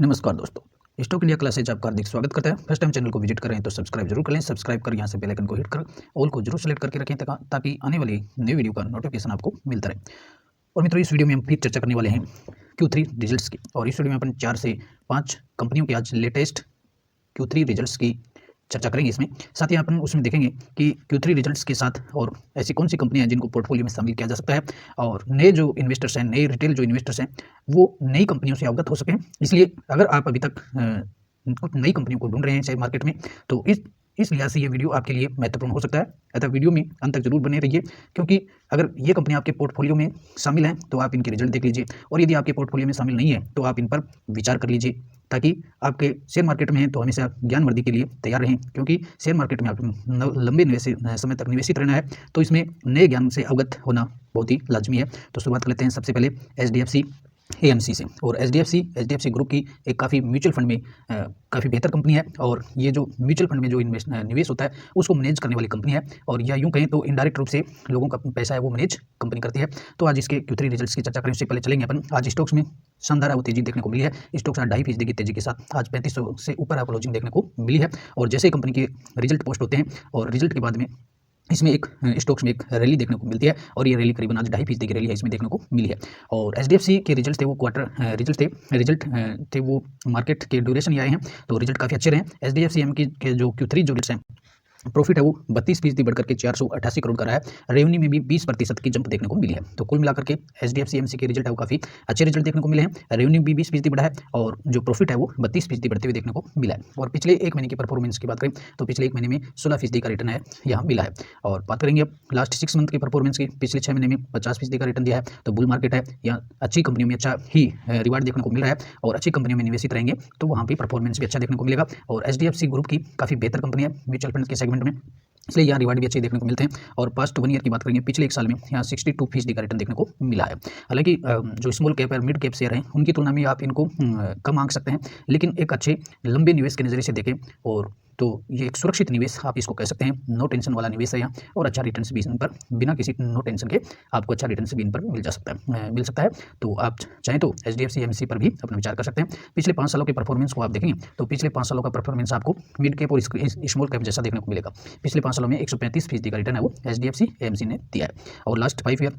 नमस्कार दोस्तों, stock India classes आपका हार्दिक स्वागत करता है। फर्स्ट टाइम चैनल को विजिट करें तो सब्सक्राइब जरूर करें। सब्सक्राइब कर यहाँ से बेल आइकन को हिट कर ऑल को जरूर सेलेक्ट करके रखें ताकि आने वाली नई वीडियो का नोटिफिकेशन आपको मिलता रहे। और मित्रों, इस वीडियो में हम फिर चर्चा करने वाले हैं Q3 रिजल्ट्स की। और इस वीडियो में अपन 4 से 5 कंपनियों के आज लेटेस्ट Q3 रिजल्ट्स की चर्चा करेंगे। इसमें साथ ही अपन उसमें देखेंगे कि Q3 रिजल्ट्स के साथ और ऐसी कौन सी कंपनियां हैं जिनको पोर्टफोलियो में शामिल किया जा सकता है, और नए जो इन्वेस्टर्स हैं, नए रिटेल जो इन्वेस्टर्स हैं, वो नई कंपनियों से अवगत हो सकें। इसलिए अगर आप अभी तक कुछ नई कंपनियों को ढूंढ रहे हैं शेयर मार्केट में, तो इस लिहाज से ये वीडियो आपके लिए महत्वपूर्ण हो सकता है। अतः वीडियो में अंत तक जरूर बने रहिए, क्योंकि अगर ये कंपनी आपके पोर्टफोलियो में शामिल है तो आप इनके रिजल्ट देख लीजिए, और यदि आपके पोर्टफोलियो में शामिल नहीं है तो आप इन पर विचार कर लीजिए, ताकि आपके शेयर मार्केट में हैं तो हमेशा ज्ञानवर्द्धि के लिए तैयार रहें। क्योंकि शेयर मार्केट में आपको लंबे समय तक निवेशित रहना है, तो इसमें नए ज्ञान से अवगत होना बहुत ही लाजमी है। तो शुरुआत कर लेते हैं सबसे पहले HDFC AMC से। और HDFC ग्रुप की एक काफ़ी म्यूचुअल फंड में काफ़ी बेहतर कंपनी है, और ये जो म्यूचुअल फंड में जो निवेश होता है उसको मैनेज करने वाली कंपनी है, और या यूँ कहें तो इनडायरेक्ट रूप से लोगों का पैसा है वो मैनेज कंपनी करती है। तो आज इसके Q3 रिजल्ट्स की चर्चा करें उससे पहले चलेंगे अपन आज स्टॉक्स में शानदार वो तेजी देखने को मिली है। स्टॉक्स आज 2.5% की तेजी के साथ आज 3500 से ऊपर क्लोजिंग देखने को मिली है। और जैसे ही कंपनी के रिजल्ट पोस्ट होते हैं और रिजल्ट के बाद में इसमें एक स्टॉक्स में एक रैली देखने को मिलती है, और ये रैली करीबन आज 2.5% की रैली है इसमें देखने को मिली है। और HDFC के रिजल्ट थे वो रिजल्ट थे वो मार्केट के ड्यूरेशन आए हैं, तो रिजल्ट काफ़ी अच्छे रहे। HDFC के जो Q3 जो रिजल्ट्स हैं, प्रॉफिट है वो 32% बढ़कर के 488 करोड़ का रहा है। रेवेन्यू में भी 20% की जंप देखने को मिली है। तो कुल मिलाकर के HDFC AMC के रिजल्ट है वो काफ़ी अच्छे रिजल्ट देखने को मिले हैं। रेवेन्यू भी 20% बढ़ा है, और जो प्रॉफिट है वो 32% बढ़ते हुए देखने को मिला है। और पिछले एक महीने की परफॉर्मेंस की बात करें तो पिछले एक महीने में 16% का रिटर्न है यहाँ मिला है। और बात करेंगे अब लास्ट 6 मंथ की परफॉर्मेंस की, पिछले 6 महीने में 50% का रिटर्न दिया है। तो बुल मार्केट है, यहाँ अच्छी कंपनियों में अच्छा ही रिवार्ड देखने को मिल रहा है, और अच्छी कंपनियों में निवेशित रहेंगे तो वहाँ भी परफॉर्मेंस भी अच्छा देखने को मिलेगा। और HDFC ग्रुप की काफ़ी बेहतर कंपनी है म्यूचुअल फंड के सेगमेंट में, इसलिए यहाँ रिवार्ड भी अच्छे देखने को मिलते हैं। और पास्ट 1 ईयर की बात करेंगे, पिछले एक साल में यहाँ 62% का रिटर्न देखने को मिला है। हालांकि जो स्मॉल कैप और मिड कैप शेयर हैं उनकी तुलना में आप इनको कम आंक सकते हैं, लेकिन एक अच्छे लंबे निवेश के नज़रिए से देखें और तो ये एक सुरक्षित निवेश आप इसको कह सकते हैं। नो टेंशन वाला निवेश है यहाँ, और अच्छा रिटर्न भी इन पर बिना किसी नो टेंशन के आपको अच्छा रिटर्न भी इन पर मिल सकता है। तो आप चाहें तो HDFC AMC पर भी अपना विचार कर सकते हैं। पिछले 5 सालों के परफॉर्मेंस को आप देखेंगे तो पिछले 5 सालों का परफॉर्मेंस आपको मिड कैप और स्मॉल कैप जैसा देखने को मिलेगा। पिछले 5 सालों में 135% का रिटर्न है वो HDFC AMC ने दिया है। और लास्ट 5 ईयर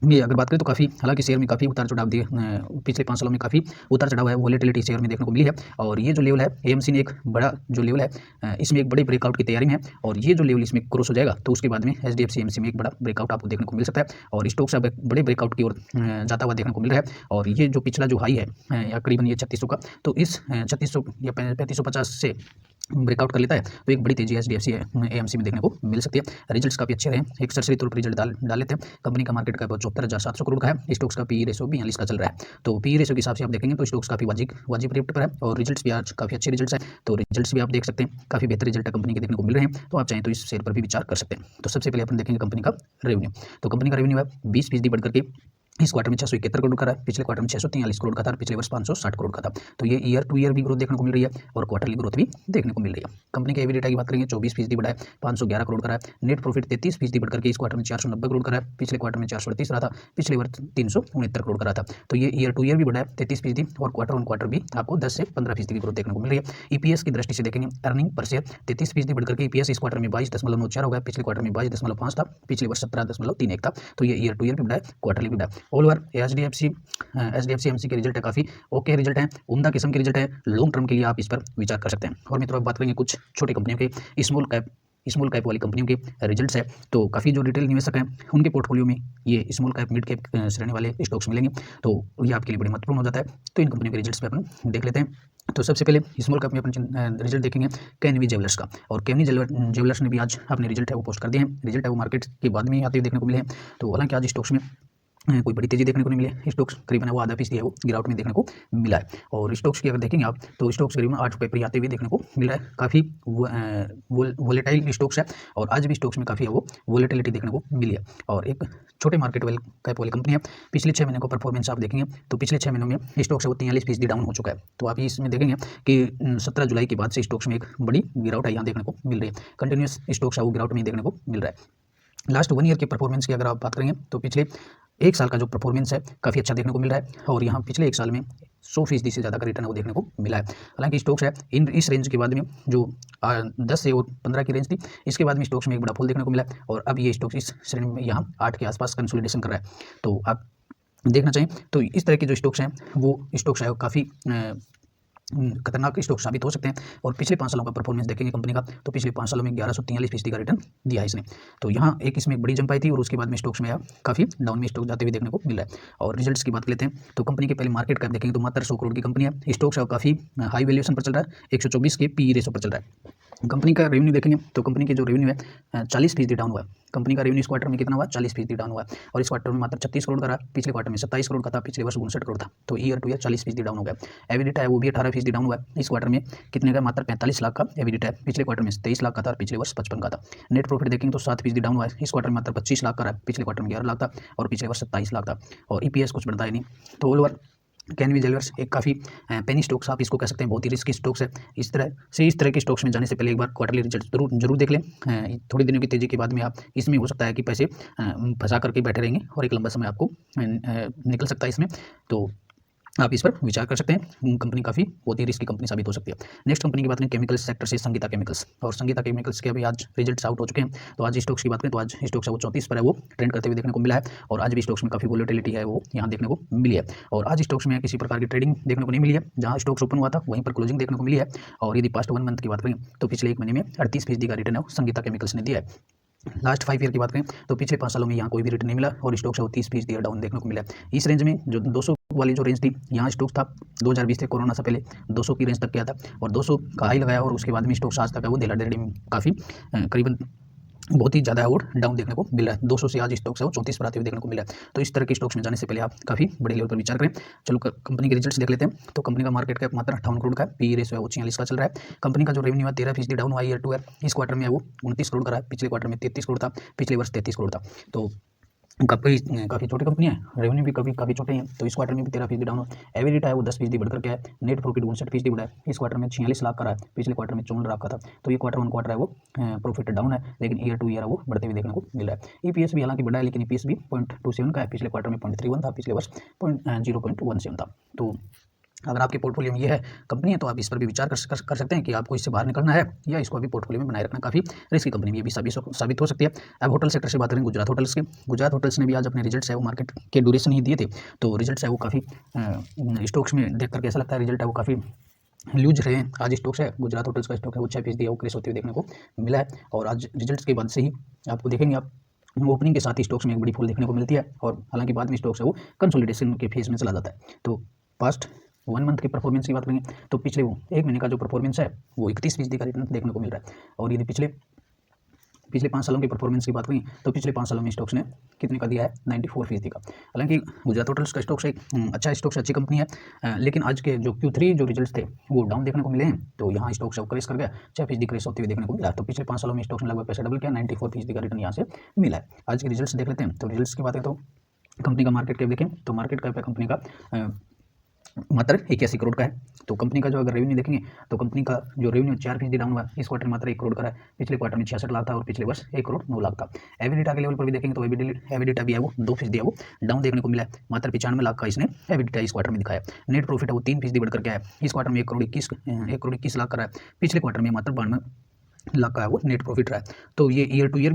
में अगर बात करें तो काफ़ी, हालांकि शेयर में काफ़ी उतार चढ़ाव दिए, पिछले 5 सालों में काफ़ी उतार चढ़ाव है, वोलेटिलिटी शेयर में देखने को मिली है। और ये जो लेवल है AMC ने एक बड़ा जो लेवल है इसमें एक बड़े ब्रेकआउट की तैयारी में है, और ये जो लेवल इसमें क्रॉस हो जाएगा तो उसके बाद में HDFC AMC में एक बड़ा ब्रेकआउट आपको देखने को मिल सकता है, और स्टॉक्स अब एक बड़े ब्रेकआउट की ओर जाता हुआ देखने को मिल रहा है। और ये जो पिछला जो हाई है या करीबन ये 3600 का, तो इस 3600 या 3550 से ब्रेकआउट कर लेता है तो एक बड़ी तेजी HDFC AMC में देखने को मिल सकती है। रिजल्ट्स काफ़ी अच्छे रहे, एक सरसरी तौर पर रिजल्ट डाल लेते हैं। कंपनी का मार्केट कैप 74,700 करोड़ का है, स्टॉक्स का PE रेशो 42 का चल रहा है। तो PE रेशो के हिसाब से आप देखेंगे तो स्टॉक्स काफ़ी वाजिब रेट पर है, और रिजल्ट्स भी आज काफ़ी अच्छे रिजल्ट्स हैं। तो रिजल्ट्स भी आप देख सकते हैं, काफ़ी बेहतर रिजल्ट कंपनी के देखने को मिल रहे हैं, तो आप चाहें तो इस शेयर पर भी विचार कर सकते हैं। तो सबसे पहले अपन देखेंगे कंपनी का रेवेन्यू। तो कंपनी का रेवेन्यू है 20% बढ़कर के इस क्वार्टर में 671 करोड़ का रहा है, पिछले क्वार्टर में 643 करोड़ का था, पिछले वर्ष 560 करोड़ का था। तो ये ईयर टू ईयर भी ग्रोथ देखने को मिल रही है, और क्वार्टरली ग्रोथ भी देखने को मिल रही है। कंपनी के एबिलिटा की बात करेंगे 24% बढ़ा है, 511 करोड़ का रहा है। नेट प्रॉफिट 33% बढ़कर के इस क्वार्टर में 490 करोड़ का रहा है, पिछले क्वार्टर में 438 रहा था, पिछले वर्ष 369 करोड़ का रहा था। तो ये ईयर टू ईयर भी बढ़ा है 33%, और क्वार्टर ऑन क्वार्टर भी आपको 10 से 15% की ग्रोथ देखने को मिल रही है। EPS की दृष्टि से देखेंगे, अर्निंग पर शेयर 33% बढ़कर के EPS इस क्वार्टर में 22.94 हो गया, पिछले क्वार्टर में 22.5 था, पिछले वर्ष 17.31 था। तो ये ईयर टू ईयर भी बढ़ा है, क्वार्टरली भी बढ़ा है। ऑल ओवर HDFC AMC के रिजल्ट है काफ़ी ओके रिजल्ट है, उम्दा किस्म के रिजल्ट है, लॉन्ग टर्म के लिए आप इस पर विचार कर सकते हैं। और मित्रों, अब बात करेंगे कुछ छोटी कंपनियों के, स्मॉल कैप वाली कंपनियों के रिजल्ट्स है। तो काफ़ी जो रिटेल निवेशक हैं उनके पोर्टफोलियो में ये स्मॉल कैप मिड कैप श्रेणी वाले स्टॉक्स मिलेंगे, तो ये आपके लिए बड़े महत्वपूर्ण हो जाता है। तो इन कंपनियों के रिजल्ट्स पे अपन देख लेते हैं। तो सबसे पहले स्मॉल कैप में अपन रिजल्ट देखेंगे केनवी ज्वेलर्स का, और केनवी ज्वेलर्स ने भी आज अपने रिजल्ट है वो पोस्ट कर दिए हैं। रिजल्ट है वो मार्केट के बाद में आते हुए देखने को मिले हैं। तो हालांकि आज स्टॉक्स में कोई बड़ी तेजी देखने को नहीं मिली, स्टॉक्स करीबन वो 0.5% है वो गिरावट में देखने को मिला है। और स्टॉक्स की अगर देखेंगे आप तो स्टॉक्स करीबन 8 रुपये पर आते हुए देखने को मिल रहा है। काफ़ी वोलेटाइल स्टॉक्स है, और आज भी स्टॉक्स में काफ़ी है वो वोलेटिलिटी देखने को मिली है। और एक छोटे मार्केट कैप वाली कंपनी है। पिछले 6 महीने का परफॉर्मेंस आप देखेंगे तो पिछले 6 महीनों में स्टॉक्स है वो 43% डाउन हो चुका है। तो आप इसमें देखेंगे कि 17 जुलाई के बाद से स्टॉक्स में एक बड़ी गिरावट है यहाँ देखने को मिल रही है, कंटिन्यूस स्टॉक्स है वो गिरावट में देखने को मिल रहा है। लास्ट 1 ईयर के परफॉर्मेंस की अगर आप बात करेंगे तो पिछले एक साल का जो परफॉर्मेंस है काफ़ी अच्छा देखने को मिल रहा है और यहाँ पिछले एक साल में 100% से ज़्यादा का रिटर्न है वो देखने को मिला है। हालांकि स्टॉक्स है इस रेंज के बाद में जो 10 से और 15 की रेंज थी, इसके बाद में स्टॉक्स में एक बड़ा फॉल देखने को मिला है और अब ये स्टॉक्स इस श्रेणी में यहाँ 8 के आसपास कंसोलिडेशन कर रहा है। तो आप देखना चाहिए तो इस तरह के जो स्टॉक्स हैं वो स्टॉक्स है काफ़ी खतरनाक स्टॉक साबित हो सकते हैं। और पिछले 5 सालों का परफॉर्मेंस देखेंगे कंपनी का, तो पिछले 5 सालों में 1143% का रिटर्न दिया है इसने। तो यहाँ इसमें एक बड़ी जंप आई थी और उसके बाद में स्टॉक्स में काफ़ी डाउन में स्टॉक जाते हुए देखने को मिल रहा है। और रिजल्ट्स की बात लेते हैं तो कंपनी के पहले मार्केट कैप देखेंगे तो मात्र 100 करोड़ की कंपनी है। स्टॉक्स काफ़ी हाई वैल्यूएशन पर चल रहा है, 124 के पी रेशो पर चल रहा है। कंपनी का रेवेन्यू देखेंगे तो कंपनी के जो रेवेन्यू है 40% डाउन हुआ है। कंपनी का रेवेन्यू इस क्वार्टर में कितना हुआ, 40% डाउन हुआ है। और इस क्वार्टर में मात्र 36 करोड़ का रहा, पिछले क्वार्टर में 27 करोड़ का था, पिछले वर्ष 59 करोड़ था। तो ईयर टू ईयर 40% डाउन हो गया। एबिडिटा है वो भी 18% डाउन हुआ है। इस क्वार्टर में कितने का, मात्र 45 लाख का एबिडिटा है, पिछले क्वार्टर में 23 लाख का था और पिछले वर्ष 55 का था। नेट प्रॉफिट देखेंगे तो 7% डाउन हुआ है। इस क्वार्टर में मात्र 25 लाख का रहा, पिछले क्वार्टर में 11 लाख था और पिछले वर्ष 27 लाख था। और ईपीएस कुछ बढ़ता है नहीं। तो ऑल ओवर कैनवी जेलर्स एक काफ़ी पेनी स्टॉक्स आप इसको कह सकते हैं, बहुत ही रिस्की स्टॉक्स है। इस तरह के स्टॉक्स में जाने से पहले एक बार क्वार्टरली रिजल्ट जरूर देख लें। थोड़ी दिनों की तेज़ी के बाद में आप इसमें हो सकता है कि पैसे फंसा करके बैठे रहेंगे और एक लंबा समय आपको निकल सकता है इसमें। तो आप इस पर विचार कर सकते हैं। कंपनी काफ़ी बहुत ही रिस्की कंपनी साबित हो सकती है। नेक्स्ट कंपनी की बात करें केमिकल्स सेक्टर से संगीता केमिकल्स। और संगीता केमिकल्स के अभी आज रिजल्ट्स आउट हो चुके हैं। तो आज स्टॉक्स की बात करें तो आज स्टॉक्स है वो 34 पर है, वो ट्रेंड करते हुए देखने को मिला है। और आज भी स्टॉक्स में काफ़ी वोलेटिलिटी है वो यहाँ देखने को मिली है। और आज स्टॉक्स में किसी प्रकार की ट्रेडिंग देखने को नहीं मिली है। जहाँ स्टॉक्स ओपन हुआ था वहीं पर क्लोजिंग देखने को मिली है। और यदि पास्ट 1 मंथ की बात करें तो पिछले 1 महीने में 38% का रिटर्न है संगीता केमिकल्स ने दिया है। लास्ट 5 ईयर की बात करें तो पिछले 5 सालों में यहाँ कोई भी रिटर्न नहीं मिला और स्टॉक्स है वो 30% डाउन देखने को मिला है। इस रेंज में जो 200 वाली जो रेंज थी, यहाँ स्टॉक्स था 2020 से कोरोना से पहले 200 की रेंज तक गया था और 200 का हाई लगाया और उसके बाद में स्टॉक्स आज तक है वो धीरे में काफ़ी करीबन बहुत ही ज़्यादा और डाउन देखने को मिला है। 200 से आज स्टॉक्स है वो 34 पर आते हुए देखने को मिला है। तो इस तरह के स्टॉक्स में जाने से पहले आप काफ़ी बड़े लेवल पर विचार करें। चलो कंपनी के रिजल्ट्स देख लेते हैं। तो कंपनी का मार्केट कैप मात्र 58 करोड़ का है, पी रेशो है वो 46 का चल रहा है। कंपनी का जो रेवेन्यू है 13% डाउन हुआ ईयर टू ईयर। इस क्वार्टर में है वो 29 करोड़ का रहा है, पिछले क्वार्टर में 33 करोड़ था, पिछले वर्ष 33 करोड़ था। तो काफ़ी छोटी कंपनी है, रेवेन्यू भी काफ़ी छोटे हैं। तो इस क्वार्टर में भी 13% डाउन हो। एबिलिटा है वो 10% बढ़कर के है। नेट प्रॉफिट 59% बढ़ा है। इस क्वार्टर में 46 लाख का रहा है, पिछले क्वार्टर में 54 लाख का था। तो ये क्वार्टर 1 क्वार्टर है वो प्रॉफिट डाउन है, लेकिन ईयर टू ईयर है वो बढ़ते हुए देखने को मिल रहा है। ईपीएस भी हालांकि बढ़ा है, लेकिन ईपीएस भी 0.27 का है, पिछले क्वार्टर में 0.31 था, पिछले वर्ष 0.17 था। तो अगर आपके पोर्टफोलियो में ये है कंपनी है तो आप इस पर भी विचार कर सकते हैं कि आपको इससे बाहर निकलना है या इसको अभी पोर्टफोलियो में बनाए रखना। काफ़ी रिस्की कंपनी भी साबित हो सकती है। अब होटल सेक्टर से बात करें गुजरात होटल्स के। गुजरात होटल्स ने भी आज अपने रिजल्ट्स है वो मार्केट के ड्यूरेशन ही दिए थे। तो रिजल्ट्स है वो काफ़ी स्टॉक्स में देख करके ऐसा लगता है रिजल्ट है वो काफ़ी लूज रहे हैं। आज स्टॉक्स है गुजरात होटल्स का स्टॉक है वो 6% वो क्रेश होते हुए देखने को मिला है। और आज रिजल्ट्स के बाद से ही आपको देखेंगे आप ओपनिंग के साथ ही स्टॉक्स में एक बड़ी फॉल देखने को मिलती है और हालांकि बाद में स्टॉक्स है वो कंसोलिडेशन के फेज में चला जाता है। तो पास्ट 1 मंथ की परफॉर्मेंस की बात करेंगे तो पिछले 1 महीने का जो परफॉर्मेंस है वो 31% का रिटर्न देखने को मिल रहा है। और यदि पिछले 5 सालों की परफॉर्मेंस की बात करें तो पिछले 5 सालों में स्टॉक्स ने कितने का दिया है, 94% का। हालांकि गुजरात होटल्स का स्टॉक्स एक अच्छा स्टॉक्स अच्छी कंपनी है, लेकिन आज के जो Q3 जो रिजल्ट्स थे वो डाउन देखने को मिले हैं। तो यहाँ स्टॉक्स क्रेश कर गया, 6% क्रेश होते हुए देखने को मिला। तो पिछले 5 सालों में स्टॉक्स ने लगभग पैसा डबल किया, 94% का रिटर्न यहाँ से मिला है। आज के रिजल्ट्स देख लेते हैं। तो रिजल्ट्स की बात है तो कंपनी का मार्केट कैप देखें तो मार्केट कैप है कंपनी का मात्र 81 करोड़ का है। तो कंपनी का जो अगर रेवेन्यू देखेंगे तो कंपनी का जो रेवेन्यू 4% डाउन हुआ, इस क्वार्टर में मात्र 1 करोड़ का है, पिछले क्वार्टर में 66 लाख था और पिछले वर्ष 1 करोड़ 9 लाख था। एबिडिटा के लेवल पर भी देखेंगे तो एबिडिटा भी है वो 2% है वो डाउन देखने को मिला है, मात्र 95 लाख का इसने एबिडिटा इस क्वार्टर में दिखाया। नेट प्रॉफिट है वो 3% बढ़कर के है, इस क्वार्टर में 1 करोड़ 21 लाख का रहा है, पिछले क्वार्टर में मात्र 92 लाख का है वो नेट प्रॉफिट रहा है। तो ये ईयर टू ईयर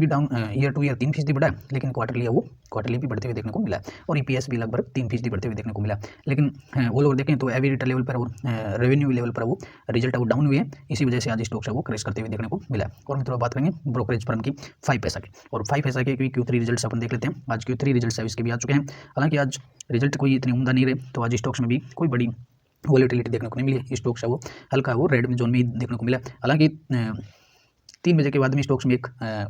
3% बढ़ा है, लेकिन क्वार्टरली भी बढ़ते हुए देखने को मिला है। और ईपीएस भी लगभग 3% बढ़ते हुए देखने को मिला। लेकिन ऑल ओवर देखें तो एबिडिटा लेवल पर और रेवेन्यू लेवल पर वो रिजल्ट है वो डाउन हुए हैं, इसी वजह से आज स्टॉक्स है वो क्रेश करते हुए देखने को मिला। और मित्रों बात करेंगे ब्रोकरेज फर्म की 5 पैसा की। और 5 पैसा के Q3 रिजल्ट्स अपन देख लेते हैं। आज Q3 रिजल्ट्स है इसके भी आ चुके हैं। हालांकि आज रिजल्ट कोई इतनी उम्दा नहीं रहे, तो आज स्टॉक्स में भी कोई बड़ी वॉलेटिलिटी देखने को नहीं मिली। स्टॉक्स है वो हल्का है वो रेड में जोन में देखने को मिला। हालांकि 3 बजे के बाद में स्टॉक्स में एक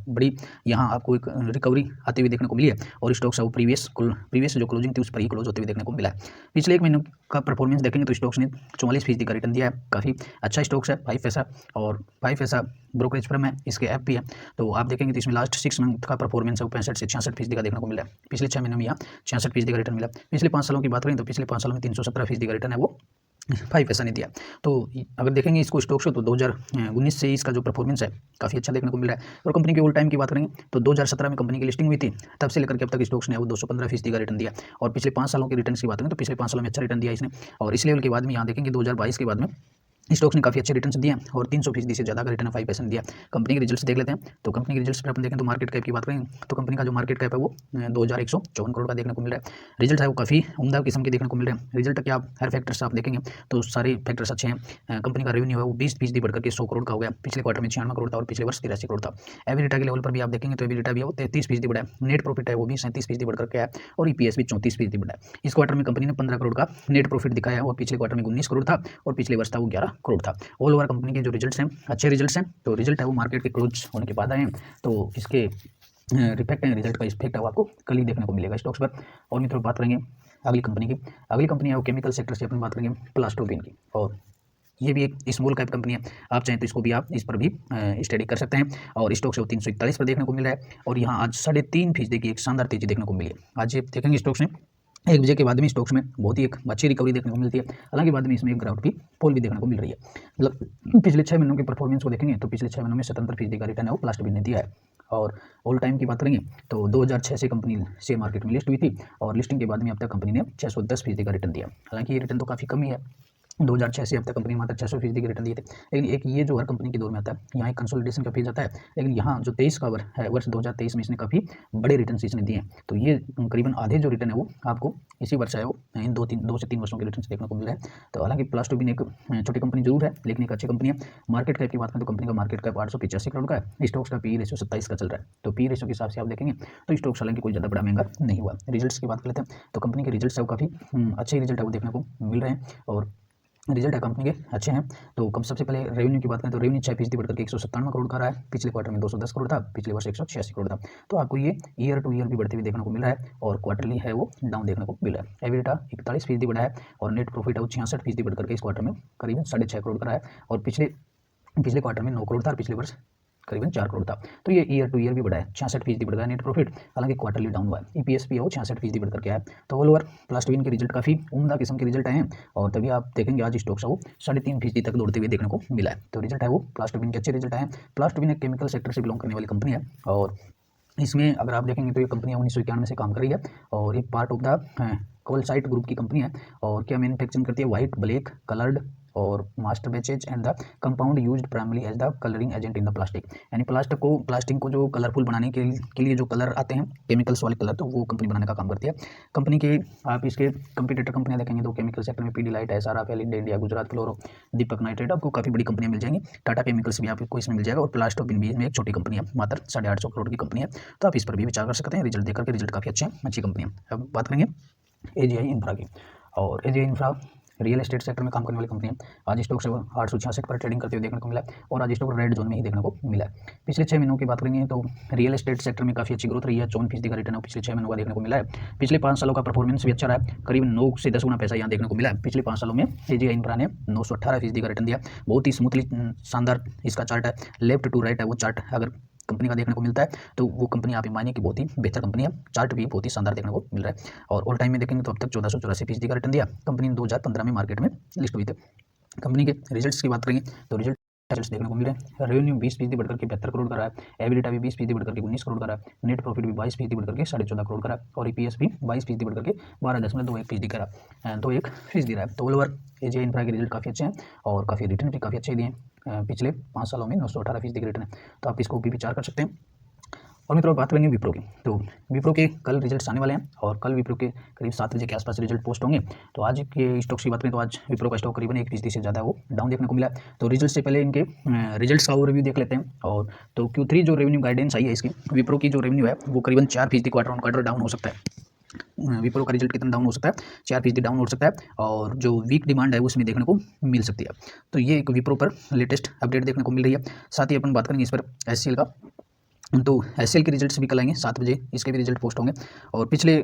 बड़ी यहाँ आपको एक रिकवरी आते हुए देखने को मिली है और स्टॉक्स है वो प्रीवियस जो क्लोजिंग थी उस पर ही क्लोज होते हुए देखने को मिला है। पिछले 1 महीने का परफॉर्मेंस देखेंगे तो स्टॉक्स ने 44% का रिटर्न दिया है, काफ़ी अच्छा स्टॉक्स है 5 पैसा। और 5 पैसा ब्रोकरेज फर्म है, इसके ऐप भी है। तो आप देखेंगे तो इसमें लास्ट 6 मंथ का परफॉर्मेंस है वो 65 से 66% का देखने को मिला है। पिछले 6 महीनों में यहाँ 66% का रिटर्न मिला। पिछले 5 सालों की बात करें तो पिछले 5 सालों में 317% का रिटर्न है वो 5 पैसा नहीं दिया। तो अगर देखेंगे इसको स्टॉक्स को तो 2019 से इसका जो परफॉर्मेंस है काफ़ी अच्छा देखने को मिल रहा है। और कंपनी के ऑल टाइम की बात करेंगे तो 2017 में कंपनी की लिस्टिंग हुई थी, तब से लेकर के अब तक स्टॉक्स ने वो 215% का रिटर्न दिया। और पिछले 5 सालों के रिटर्न की बात करें तो पिछले 5 सालों में अच्छा रिटर्न दिया इसने। और इस लेवल के बाद में यहाँ देखेंगे 2022 के बाद में स्टॉक्स ने काफ़ी अच्छे रिटर्न दिए और 300% से ज़्यादा का रिटर्न 5% दिया। कंपनी के रिजल्ट्स देख लेते हैं। तो कंपनी के रिजल्ट्स पर अपन देखें तो मार्केट कैप की बात करें तो कंपनी का जो मार्केट कैप है वो 2154 करोड़ का देखने को मिल रहा है। रिजल्ट है वो काफ़ी उम्दा किस्म के देखने को मिल रहे हैं। रिजल्ट क्या हर फैक्टर्स आप देखेंगे तो सारे फैक्टर्स अच्छे हैं। कंपनी का रेवेन्यू है वो 20% बढ़कर के 100 करोड़ का हो गया। पिछले क्वार्टर में 96 करोड़ था और पिछले वर्ष 83 करोड़ था। एबिलिटा के लेवल पर भी आप देखेंगे तो एबिलिटा भी है वो 33% बढ़ा है। नेट प्रॉफिट है वो भी 37% बढ़कर के है और ईपीएस भी 34% बढ़ा है। इस क्वार्टर में कंपनी ने 15 करोड़ का नेट प्रॉफिट दिखाया और पिछले क्वार्टर में 19 करोड़ था और पिछले वर्ष था वो 11 करोड़ था। ऑल ओवर कंपनी के जो रिजल्ट्स हैं अच्छे रिजल्ट्स हैं। तो रिजल्ट है वो मार्केट के क्लोज होने के बाद आए हैं। तो इसके रिफेक्ट है रिजल्ट का इफेक्ट है वो आपको कल ही देखने को मिलेगा स्टॉक्स पर। और मित्रों बात करेंगे अगली कंपनी की। अगली कंपनी है वो केमिकल सेक्टर से अपन बात करेंगे प्लास्टोबिन की। और ये भी एक स्मॉल कैप कंपनी है। आप चाहें तो इसको भी आप इस पर भी स्टडी कर सकते हैं। और स्टॉक्स है वो 341 पर देखने को मिल रहा है और यहाँ आज 3.5% की एक शानदार तेजी देखने को मिली है। आज ये देखेंगे स्टॉक्स में 1 बजे के बाद में स्टॉक्स में बहुत ही एक अच्छी रिकवरी देखने को मिलती है। हालांकि बाद में इसमें एक ग्राउंड की पोल भी देखने को मिल रही है। मतलब पिछले 6 महीनों के परफॉर्मेंस को देखेंगे तो पिछले 6 महीनों में 77% का रिटर्न है वो प्लास्टोबिन ने दिया है। और ऑल टाइम की बात करेंगे तो 2006 से कंपनी शेयर मार्केट में लिस्ट हुई थी और लिस्टिंग के बाद में अब तक कंपनी ने 610% का रिटर्न दिया। हालांकि ये रिटर्न तो काफ़ी कम ही है। 2006 से अब तक कंपनी मात्र 600% के रिटर्न दिए थे। लेकिन एक ये जो हर कंपनी के दौर में आता है यहाँ एक कंसोलिडेशन का फेज आता है। लेकिन यहाँ जो 23 का वर्ष 2023 में इसने काफ़ी बड़े रिटर्न इसने दिए हैं। तो ये करीबन आधे जो रिटर्न है वो आपको इसी वर्ष है वो इन 2 से 3 वर्षों के रिटर्न देखने को मिल रहे हैं। तो हालांकि प्लास्टोबिन एक छोटी कंपनी जरूर है लेकिन एक अच्छी कंपनी है। मार्केट कैप की बात करें तो कंपनी का मार्केट कैप 885 करोड़ का है। स्टॉक्स का पी रेशियो 27 का चल रहा है। तो पी रेशियो के हिसाब से आप देखेंगे तो स्टॉक्स हालांकि कोई ज़्यादा बड़ा महंगा नहीं हुआ। रिजल्ट्स की बात कर लेते हैं तो कंपनी के रिजल्ट्स है वो काफ़ी अच्छे रिजल्ट है वो देखने को मिल रहे हैं। और रिजल्ट है कंपनी के अच्छे हैं। तो कम सबसे पहले रेवेन्यू की बात करें तो रेवेन्यू 6% बढ़कर के 197 करोड़ का रहा है। पिछले क्वार्टर में 210 करोड़ था, पिछले वर्ष 186 करोड़ था। तो आपको ये ईयर टू ईयर भी बढ़ते हुए देखने को मिल रहा है और क्वार्टरली है वो डाउन देखने को मिल रहा है। एबिलिटा 41% बढ़ा है और नेट प्रॉफिट है वो 66% बढ़कर के इस क्वार्टर में करीबन 6.5 करोड़ का रहा है। और पिछले क्वार्टर में 9 करोड़ था और पिछले वर्ष करीबन 4 करोड़ था। तो ये ईयर टू ईयर भी बढ़ा है। 66% बढ़ गया नेट प्रॉफिट। हालांकि क्वार्टरली डाउन हुआ है। ईपीएस भी है वो 66% बढ़कर के आया है। तो ऑल ओवर प्लास्टोबिन के रिजल्ट काफ़ी उम्दा किस्म के रिजल्ट आए हैं। और तभी आप देखेंगे आज स्टॉक्स है वो 3.5% तक दौड़ते हुए देखने को मिला है। तो रिजल्ट है वो प्लास्टोबिन के अच्छे रिजल्ट आए हैं। प्लास्टोबिन एक केमिकल सेक्टर से बिलोंग करने वाली कंपनी है और इसमें अगर आप देखेंगे तो ये कंपनी 1991 से काम कर रही है और एक part of the Kolsite group की कंपनी है। और क्या मैन्युफैक्चरिंग करती है वाइट ब्लैक कलर्ड और master batches and the compound used primary as the colouring agent in the plastic. यानी प्लास्टिक को जो कलरफुल बनाने के लिए जो कलर आते हैं केमिकल्स वाले कलर तो वो कंपनी बनाने का काम करती है। कंपनी के आप इसके कंपटीटर कंपनियां देखेंगे तो केमिकल सेक्टर में पीडीलाइट है, एसआरएफएल, इंडिया, गुजरात फ्लोरो, दीपक नाइट्रेट, आपको काफ़ी बड़ी कंपनियां मिल जाएंगी। टाटा केमिकल्स भी आपको इसमें मिल जाएगा और प्लास्टोबिन भी इसमें एक छोटी कंपनी है, मात्र 850 करोड़ की कंपनी है। तो आप इस पर भी विचार कर सकते हैं। रिजल्ट देखकर के रिजल्ट काफ़ी अच्छी कंपनी है। अब बात करेंगे एजीआई इंफ्रा की। और AGI infra real estate sector में काम करने वाली कंपनी है। आज स्टॉक से 866 पर ट्रेडिंग करते हुए देखने को मिला है और आज स्टॉक रेड जोन में ही देखने को मिला है। पिछले 6 महीनों की बात करेंगे तो रियल एस्टेट सेक्टर में काफ़ी अच्छी ग्रोथ रही है। 54% का रिटर्न पिछले 6 महीनों का देखने को मिला है। पिछले 5 सालों का परफॉर्मेंस भी अच्छा रहा है। करीब 9 से 10 गुना पैसा यहाँ देखने को मिला है। पिछले 5 सालों में एजीआई इंफ्रा ने 918% का रिटर्न दिया। बहुत ही स्मूथली शानदार इसका चार्ट है। लेफ्ट टू राइट है वो चार्ट अगर कंपनी का देखने को मिलता है तो वो कंपनी आप मानिए कि बहुत ही बेहतर कंपनी है। चार्ट भी बहुत ही शानदार देखने को मिल रहा है। और ऑल टाइम में देखेंगे तो अब तक 1484% का रिटर्न दिया। कंपनी 2015 में मार्केट में लिस्ट हुई थी। कंपनी के रिजल्ट्स की बात करेंगे तो रिजल्ट देखने को मिल रहे हैं। रेवेन्यू 20% बढ़कर के 72 करोड़ का रहा है। एबिलिटा भी 20% बढ़कर के 19 करोड़ का रहा है। नेट प्रॉफिट भी 22% बढ़कर के 14.5 करोड़ का रहा है और ईपीएस भी 22% बढ़कर के 12.21% का रहा 21% रहा है। तो ऑल ओवर एजीआई इंफ्रा के रिजल्ट काफ़ी अच्छे हैं और काफ़ी रिटर्न भी काफ़ी अच्छे दिए हैं। पिछले 5 सालों में 918% के रिटर्न है। तो आप इसको भी विचार कर सकते हैं। और मित्रों बात करेंगे विप्रो की। तो विप्रो के कल रिजल्ट्स आने वाले हैं और कल विप्रो के करीब 7 बजे के आसपास रिजल्ट पोस्ट होंगे। तो आज के स्टॉक्स की बात करें तो आज विप्रो का स्टॉक करीबन 1% से ज़्यादा वो डाउन देखने को मिला। तो रिजल्ट से पहले इनके रिजल्ट्स का ओवरव्यू देख लेते हैं। और तो Q3 जो रेवेन्यू गाइडेंस आई है इसकी विप्रो की जो रेवेन्यू है वो करीबन 4% क्वार्टर ऑन क्वार्टर डाउन हो सकता है। विप्रो का रिजल्ट कितना डाउन हो सकता है? 4% डाउन हो सकता है और जो वीक डिमांड है उसमें देखने को मिल सकती है। तो ये एक विप्रो पर लेटेस्ट अपडेट देखने को मिल रही है। साथ ही अपन बात करेंगे इस पर एचसीएल का। तो एचसीएल के रिजल्ट्स भी कल आएंगे 7 बजे, इसके भी रिजल्ट पोस्ट होंगे। और पिछले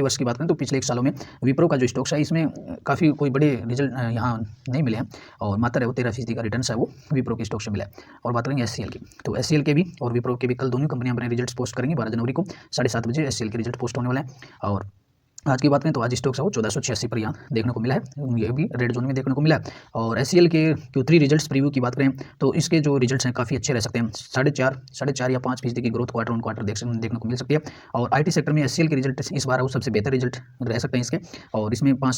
वर्ष की बात करें तो पिछले 1 सालों में विप्रो का जो स्टॉक्स है इसमें काफ़ी कोई बड़े रिजल्ट यहाँ नहीं मिले हैं और मात्र है वो 13% का रिटर्न है वो विप्रो के स्टॉक से मिला है। और बात करेंगे एचसीएल की। तो एचसीएल के भी और विप्रो के भी कल दोनों कंपनियां अपने रिजल्ट्स पोस्ट करेंगी 12 जनवरी को 7:30 बजे एचसीएल के रिजल्ट पोस्ट होने वाले हैं। और आज की बात करें तो आज स्टॉक्स है वो 1486 पर यहाँ देखने को मिला है, ये भी रेड जोन में देखने को मिला है। और एचसीएल के Q3 रिजल्ट्स प्रीव्यू की बात करें तो इसके जो रिजल्ट्स हैं काफ़ी अच्छे रह सकते हैं। 4.5 या 5% की ग्रोथ क्वार्टर ऑन क्वार्टर देखने को मिल सकती है। और आईटी सेक्टर में एचसीएल के रिजल्ट इस बार वो सबसे बेहतर रिजल्ट रह सकते हैं इसके, और इसमें 5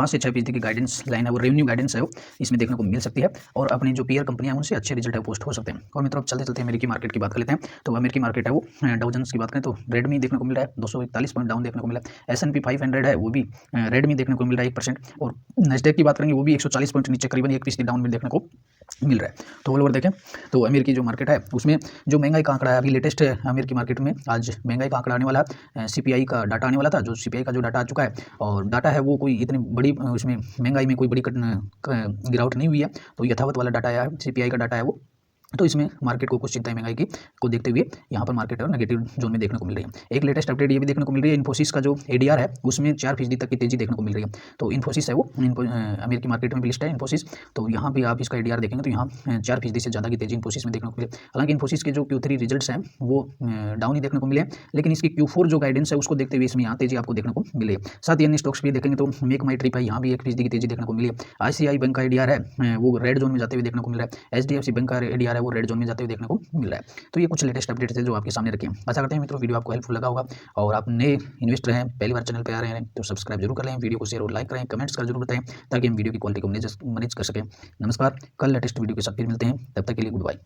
से 6% की गाइडेंस लाइन है वो, रेवेन्यू गाइडेंस है वो इसमें देखने को मिल सकती है। और अपनी जो पीयर कंपनियां हैं उनसे अच्छे रिजल्ट है पोस्ट हो सकते हैं। और मित्रों चलते चलते अमेरिकी मार्केट की बात कर लेते हैं। तो अमेरिकी मार्केट है वो डाउ जोन्स की बात करें तो रेड में देखने को मिल रहा है, 241 पॉइंट डाउन देखने को मिला है। S&P 500 है वो भी रेड में देखने को मिल रहा है 1%। और नेस्डेक की बात करेंगे वो भी 140 पॉइंट नीचे करीबन 1% डाउन में देखने को मिल रहा है। तो ऑल ओवर देखें तो अमेरिकी जो मार्केट है उसमें जो महंगाई का आंकड़ा है अभी लेटेस्ट है अमेरिकी मार्केट में, आज महंगाई का आंकड़ा आने वाला है, सीपीआई का डाटा आने वाला था, जो सीपीआई का जो डाटा आ चुका है। और डाटा है वो कोई इतनी बड़ी उसमें महंगाई में कोई बड़ी गिरावट नहीं हुई है, तो यथावत वाला डाटा आया है, सीपीआई का डाटा है वो। तो इसमें मार्केट को कुछ चिंताएं महंगाई की को देखते हुए यहाँ पर मार्केट और नेगेटिव जोन में देखने को मिल रही है। एक लेटेस्ट अपडेट ये भी देखने को मिल रही है, इन्फोसिस का जो एडीआर है उसमें 4% तक की तेजी देखने को मिल रही है। तो इन्फोसिस है वो अमेरिकी मार्केट में भी लिस्ट है इन्फोसिस, तो यहाँ भी आप इसका एडीआर देखेंगे तो यहाँ 4% से ज़्यादा की तेजी इन्फोसिस में देखने को मिले। हालांकि इन्फोसिस के जो Q3 रिजल्ट्स हैं वो डाउन ही देखने को मिले, लेकिन इसकी Q4 जो गाइडेंस है उसको देखते हुए इसमें यहाँ तेजी आपको देखने को मिली है। साथ ही अन्य स्टॉक्स भी देखेंगे तो मेक माई ट्रिप है, यहाँ भी 1% की तेजी देखने को मिली है। ICICI बैंक का एडीआर है वो रेड जोन में जाते हुए देखने को मिल रहा है। HDFC बैंक का एडीआर है वो रेड जोन में जाते हुए देखने को मिल रहा है। तो ये कुछ लेटेस्ट अपडेट्स थे जो आपके सामने रखे हैं। आशा करते हैं मित्रों वीडियो आपको हेल्पफुल लगा होगा, और आप नए इन्वेस्टर हैं, पहली बार चैनल पे आ रहे हैं तो सब्सक्राइब जरूर कर लें, वीडियो को शेयर और लाइक करें, कमेंट्स कर जरूर बताएं ताकि हम वीडियो की क्वालिटी को मैनेज कर सकें। नमस्कार, कल लेटेस्ट वीडियो के साथ फिर मिलते हैं, तब तक के लिए गुड बाय।